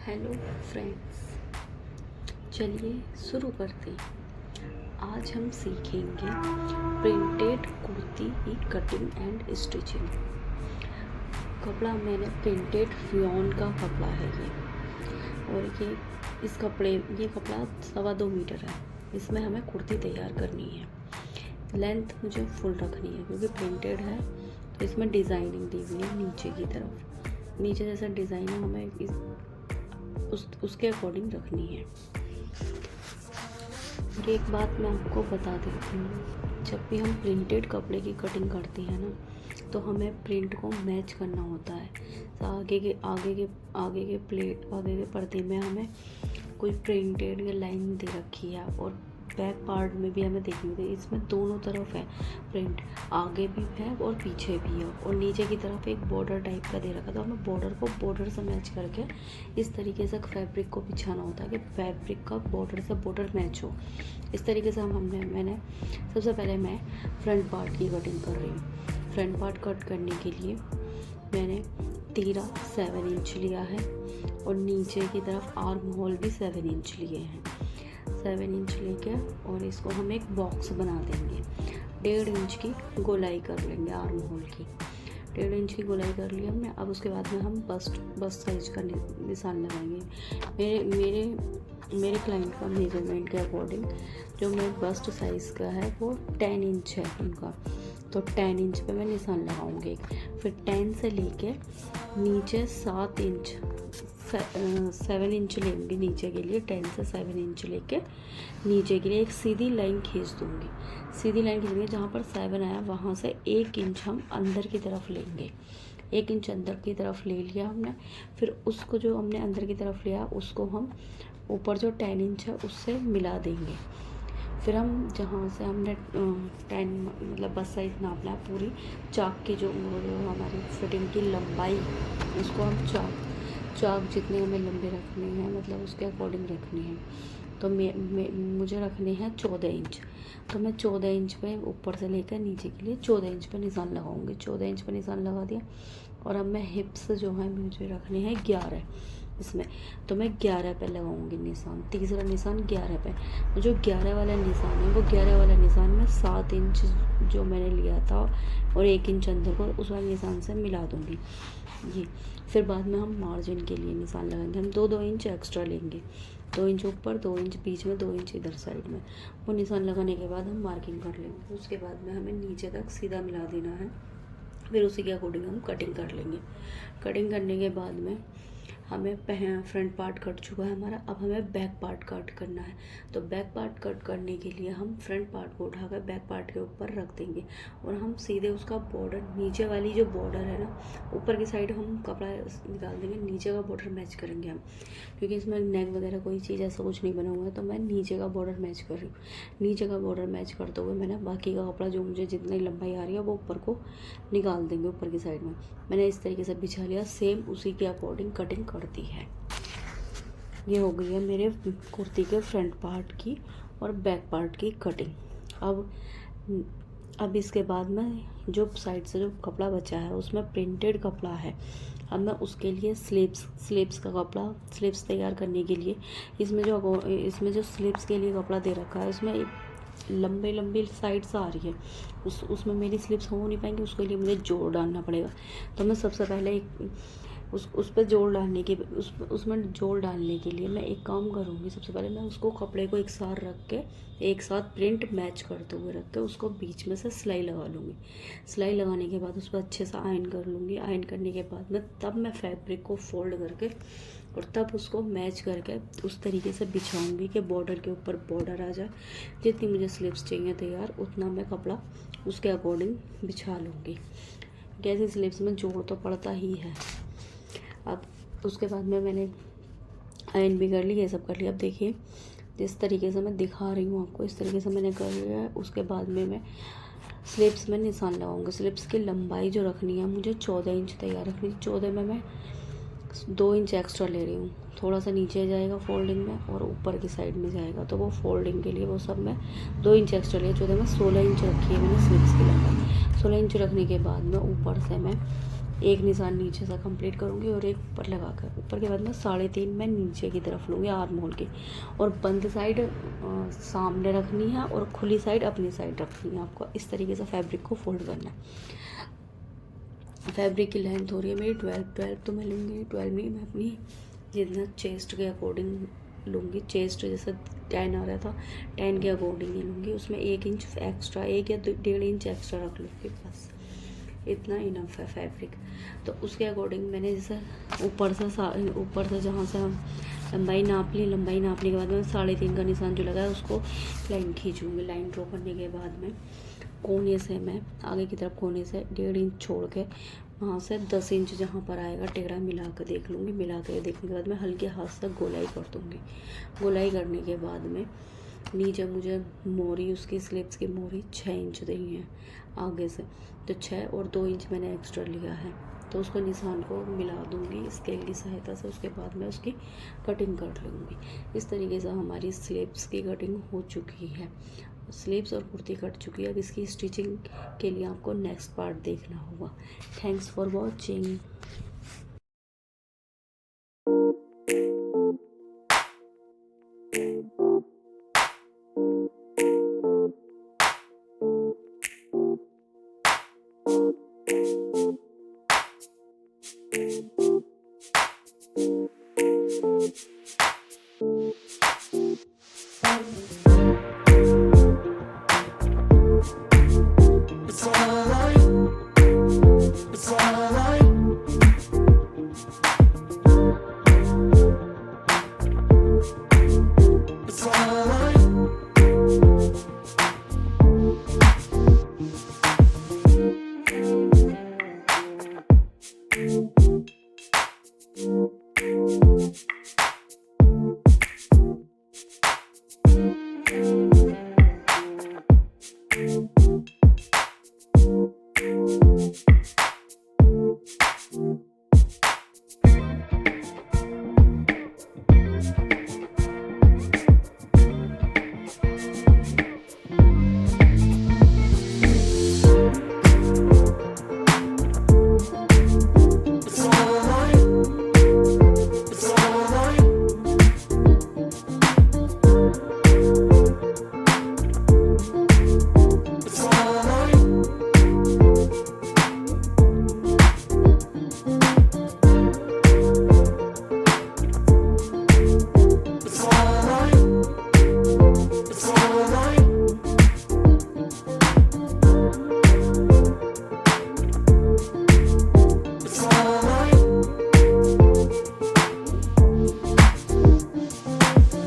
Hello friends, चलिए शुरू करते हैं। आज हम सीखेंगे प्रिंटेड कुर्ती की कटिंग एंड स्टिचिंग। कपड़ा मैंने प्रिंटेड रियॉन का कपड़ा है ये, और ये कपड़ा 2.25 मीटर है। इसमें हमें कुर्ती तैयार करनी है। लेंथ मुझे फुल रखनी है क्योंकि प्रिंटेड है, तो इसमें डिज़ाइनिंग दी हुई है नीचे की तरफ। नीचे जैसा डिज़ाइन है हमें उसके अकॉर्डिंग रखनी है। एक बात मैं आपको बता देती हूँ, जब भी हम प्रिंटेड कपड़े की कटिंग करते हैं ना, तो हमें प्रिंट को मैच करना होता है। तो आगे के पर्दे में हमें कोई प्रिंटेड या लाइन दे रखी है, और बैक पार्ट में भी हमें देखनी होती है। इसमें दोनों तरफ है प्रिंट, आगे भी है और पीछे भी है, और नीचे की तरफ एक बॉर्डर टाइप का दे रखा। तो हमें बॉर्डर को बॉर्डर से मैच करके इस तरीके से फैब्रिक को बिछाना होता है कि फैब्रिक का बॉर्डर से बॉर्डर मैच हो। इस तरीके से मैंने सबसे पहले मैं फ्रंट पार्ट की कटिंग कर रही हूँ। फ्रंट पार्ट कट करने के लिए मैंने तीरा 7 इंच लिया है, और नीचे की तरफ आर्म होल भी 7 इंच लिए हैं। 7 इंच लेके और इसको हम एक बॉक्स बना देंगे। 1.5 इंच की गोलाई कर लेंगे आर्म होल की। 1.5 इंच की गोलाई कर ली हमने। अब उसके बाद में हम बस्ट साइज का निशान लगाएंगे। मेरे क्लाइंट का मेजरमेंट के अकॉर्डिंग जो मेरे बस्ट साइज़ का है वो 10 इंच है उनका, तो 10 इंच पे मैं निशान लगाऊंगी। फिर 10 से लेके नीचे 7 इंच 7 इंच लेंगे नीचे के लिए। 10 से 7 इंच लेके नीचे के लिए एक सीधी लाइन खींच दूंगी। सीधी लाइन खींचेंगे, जहाँ पर 7 आया वहाँ से 1 इंच हम अंदर की तरफ लेंगे। 1 इंच अंदर की तरफ ले लिया हमने। फिर उसको जो हमने अंदर की तरफ लिया उसको हम ऊपर जो 10 इंच है उससे मिला देंगे। फिर हम जहाँ से हमने 10 मतलब बस साइज नापना है, पूरी चाक की जो हमारी फिटिंग की लंबाई, उसको हम चाक जितने हमें लंबे रखने हैं मतलब उसके अकॉर्डिंग रखने हैं। तो मुझे रखने हैं 14 इंच। तो मैं 14 इंच पे ऊपर से लेकर नीचे के लिए 14 इंच पे निशान लगाऊंगी। 14 इंच पे निशान लगा दिया, और अब मैं हिप्स जो है मुझे रखने हैं 11 इसमें। तो मैं 11 पे लगाऊंगी निशान। तीसरा निशान 11 पे। जो 11 वाला निशान है वो 11 वाला निशान में 7 इंच जो मैंने लिया था और 1 इंच अंदर को उस वाले निशान से मिला दूंगी ये। फिर बाद में हम मार्जिन के लिए निशान लगाएंगे। हम 2-2 इंच एक्स्ट्रा लेंगे, 2 इंच ऊपर, 2 इंच बीच में, 2 इंच इधर साइड में। वो निशान लगाने के बाद हम मार्किंग कर लेंगे। उसके बाद में हमें नीचे तक सीधा मिला देना है। फिर उसी के अकॉर्डिंग हम कटिंग कर लेंगे। कटिंग करने के बाद में हमें फ्रंट पार्ट कट चुका है हमारा। अब हमें बैक पार्ट कट करना है। तो बैक पार्ट कट करने के लिए हम फ्रंट पार्ट को उठाकर बैक पार्ट के ऊपर रख देंगे, और हम सीधे उसका बॉर्डर, नीचे वाली जो बॉर्डर है ना, ऊपर की साइड हम कपड़ा निकाल देंगे, नीचे का बॉर्डर मैच करेंगे हम, क्योंकि इसमें नेक वगैरह कोई चीज़ ऐसा कुछ नहीं बना हुआ है। तो मैं नीचे का बॉर्डर मैच कर रही हूँ। नीचे का बॉर्डर मैच करते हुए मैंने बाकी का कपड़ा जो मुझे जितनी लंबाई आ रही है वो ऊपर को निकाल देंगे। ऊपर की साइड में मैंने इस तरीके से बिछा लिया। सेम उसी के अकॉर्डिंग कटिंग करती है। ये हो गई है मेरे कुर्ती के फ्रंट पार्ट की और बैक पार्ट की कटिंग। अब इसके बाद में जो साइड से जो कपड़ा बचा है उसमें प्रिंटेड कपड़ा है। अब मैं उसके लिए स्लीव्स का कपड़ा, स्लीव्स तैयार करने के लिए इसमें जो स्लीव्स के लिए कपड़ा दे रखा है उसमें लंबी साइड्स आ रही है। उसमें मेरी स्लीव्स हो नहीं पाएंगी, उसके लिए मुझे जोड़ डालना पड़ेगा। तो मैं सबसे पहले उस पर जोड़ डालने के उसमें जोड़ डालने के लिए मैं एक काम करूँगी। सबसे पहले मैं उसको कपड़े को एक साथ रख के, एक साथ प्रिंट मैच करते हुए रख के उसको बीच में से सिलाई लगा लूँगी। सिलाई लगाने के बाद उस पर अच्छे से आयरन कर लूँगी। आयरन करने के बाद में तब मैं फैब्रिक को फोल्ड करके और तब उसको मैच करके उस तरीके से बिछाऊँगी कि बॉर्डर के ऊपर बॉर्डर आ जाए। जितनी मुझे स्लीव्स चाहिए तैयार, उतना मैं कपड़ा उसके अकॉर्डिंग बिछा लूँगी। कैसे स्लीव्स में जोड़ तो पड़ता ही है। अब उसके बाद में मैंने आयरन भी कर ली, ये सब कर लिया। अब देखिए जिस तरीके से मैं दिखा रही हूँ आपको, इस तरीके से मैंने कर लिया है। उसके बाद में मैं स्लीव्स में निशान लगाऊंगी। स्लीव्स की लंबाई जो रखनी है मुझे 14 इंच तैयार रखनी है। 14 में मैं 2 इंच एक्स्ट्रा ले रही हूँ। थोड़ा सा नीचे जाएगा फोल्डिंग में और ऊपर की साइड में जाएगा, तो वो फोल्डिंग के लिए वो सब मैं 2 इंच एक्स्ट्रा लिया। 14 में 16 इंच रखी है मैंने स्लीव्स की लंबाई। 16 इंच रखने के बाद में ऊपर से मैं एक निशान नीचे से कंप्लीट करूँगी और एक ऊपर लगा कर, ऊपर के बाद में 3.5 मैं नीचे की तरफ लूँगी आर्म होल की, और बंद साइड सामने रखनी है और खुली साइड अपनी साइड रखनी है। आपको इस तरीके से फैब्रिक को फोल्ड करना है। फैब्रिक की लेंथ हो रही है मेरी 12 तो मैं लूँगी 12 नहीं, मैं अपनी जितना चेस्ट के अकॉर्डिंग लूँगी। चेस्ट जैसे 10 आ रहा था 10 के अकॉर्डिंग ही लूँगी, उसमें 1 इंच एक्स्ट्रा, 1 या 1.5 इंच एक्स्ट्रा रख लूँगी, बस इतना इनफ है फैब्रिक। तो उसके अकॉर्डिंग मैंने जैसे ऊपर से जहाँ से हम लंबाई नाप ली, लंबाई नापने के बाद में 3.5 का निशान जो लगा है उसको लाइन खींचूँगी। लाइन ड्रॉ करने के बाद में कोने से मैं आगे की तरफ कोने से 1.5 इंच छोड़ के वहाँ से 10 इंच जहाँ पर आएगा टेढ़ा मिला कर देख लूँगी। मिला कर देखने के बाद मैं हल्के हाथ से गोलाई कर दूँगी। गोलाई करने के बाद में नीचे मुझे मोरी, उसकी स्लिप्स की मोरी 6 इंच देनी है आगे से, तो 6 और 2 इंच मैंने एक्स्ट्रा लिया है, तो उसको निशान को मिला दूँगी स्केल की सहायता से। उसके बाद मैं उसकी कटिंग कर लूँगी। इस तरीके से हमारी स्लीव्स की कटिंग हो चुकी है। स्लीव्स और कुर्ती कट चुकी है। अब इसकी स्टिचिंग के लिए आपको नेक्स्ट पार्ट देखना होगा। Thanks for watching.